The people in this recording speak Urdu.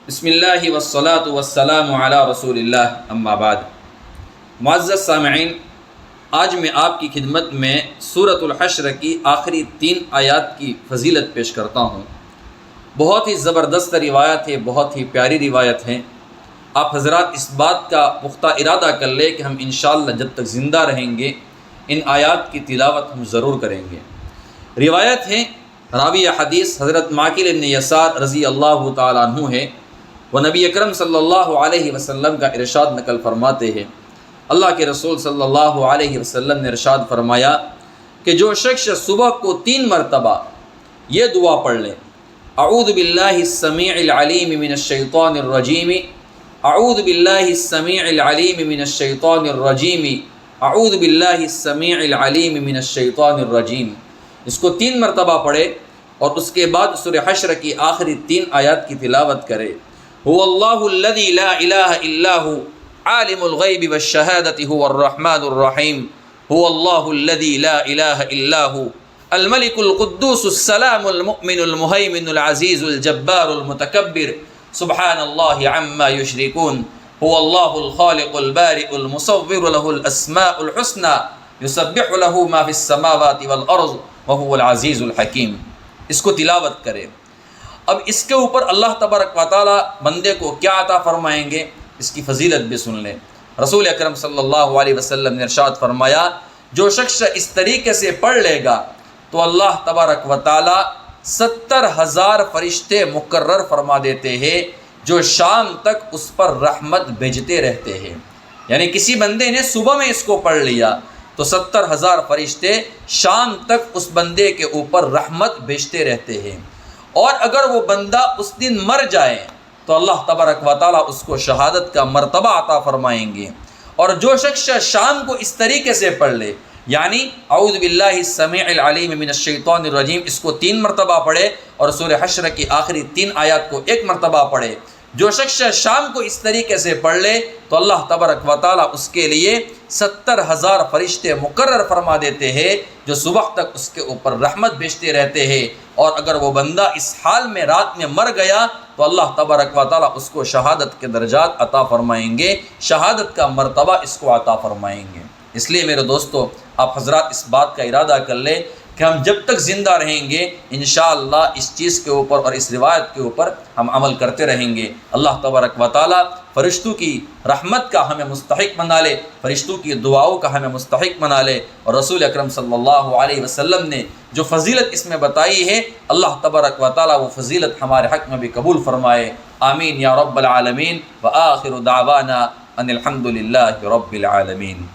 بسم اللہ والصلاة والسلام علی رسول اللہ اما بعد۔ معزز سامعین، آج میں آپ کی خدمت میں سورۃ الحشر کی آخری 3 آیات کی فضیلت پیش کرتا ہوں۔ بہت ہی زبردست روایت ہے، بہت ہی پیاری روایت ہے۔ آپ حضرات اس بات کا پختہ ارادہ کر لیں کہ ہم انشاءاللہ جب تک زندہ رہیں گے ان آیات کی تلاوت ہم ضرور کریں گے۔ روایت ہے، راوی حدیث حضرت معقل بن یسار رضی اللہ تعالیٰ عنہ ہے۔ وہ نبی اکرم صلی اللہ علیہ وسلم کا ارشاد نقل فرماتے ہیں۔ اللہ کے رسول صلی اللہ علیہ وسلم نے ارشاد فرمایا کہ جو شخص صبح کو 3 مرتبہ یہ دعا پڑھ لے، اعوذ باللہ السمیع العلیم من الشیطان الرجیم، اعوذ باللہ السمیع العلیم من الشیطان الرجیم، اعوذ باللہ السمیع العلیم من الشیطان الرجیم، اس کو 3 مرتبہ پڑھے اور اس کے بعد سورہ حشر کی آخری 3 آیات کی تلاوت کرے۔ هو اللہ الذی لا الہ الا هو عالم الغیب والشہادۃ هو الرحمن الرحیم، هو اللہ الذی لا الہ الا هو الملک القدوس السلام المؤمن المہیمن العزیز الجبار المتکبر سبحان اللہ عما یشرکون، هو اللہ الخالق البارئ المصور له الاسماء الحسنى یسبح له ما فی السماوات والارض وهو العزیز الحکیم۔ اس کو تلاوت کرے۔ اب اس کے اوپر اللہ تبارک و تعالیٰ بندے کو کیا عطا فرمائیں گے، اس کی فضیلت بھی سن لیں۔ رسول اکرم صلی اللہ علیہ وسلم نے ارشاد فرمایا، جو شخص اس طریقے سے پڑھ لے گا تو اللہ تبارک و تعالیٰ 70,000 فرشتے مقرر فرما دیتے ہیں جو شام تک اس پر رحمت بھیجتے رہتے ہیں۔ یعنی کسی بندے نے صبح میں اس کو پڑھ لیا تو 70,000 فرشتے شام تک اس بندے کے اوپر رحمت بھیجتے رہتے ہیں، اور اگر وہ بندہ اس دن مر جائے تو اللہ تبارک و تعالیٰ اس کو شہادت کا مرتبہ عطا فرمائیں گے۔ اور جو شخص شام کو اس طریقے سے پڑھ لے، یعنی اعوذ باللہ السمیع العلیم من الشیطان الرجیم، اس کو 3 مرتبہ پڑھے اور سورہ حشر کی آخری 3 آیات کو 1 مرتبہ پڑھے، جو شخص شام کو اس طریقے سے پڑھ لے تو اللہ تبارک و تعالیٰ اس کے لیے 70,000 فرشتے مقرر فرما دیتے ہیں جو صبح تک اس کے اوپر رحمت بھیجتے رہتے ہیں، اور اگر وہ بندہ اس حال میں رات میں مر گیا تو اللہ تبارک و تعالیٰ اس کو شہادت کے درجات عطا فرمائیں گے، شہادت کا مرتبہ اس کو عطا فرمائیں گے۔ اس لیے میرے دوستو، آپ حضرات اس بات کا ارادہ کر لیں کہ ہم جب تک زندہ رہیں گے انشاءاللہ اس چیز کے اوپر اور اس روایت کے اوپر ہم عمل کرتے رہیں گے۔ اللہ تبارک و تعالیٰ فرشتوں کی رحمت کا ہمیں مستحق بنا لے، فرشتوں کی دعاؤں کا ہمیں مستحق بنا لے، اور رسول اکرم صلی اللہ علیہ وسلم نے جو فضیلت اس میں بتائی ہے اللہ تبارک و تعالیٰ وہ فضیلت ہمارے حق میں بھی قبول فرمائے۔ آمین یا رب العالمین، وآخر دعوانا ان الحمد للہ رب العالمین۔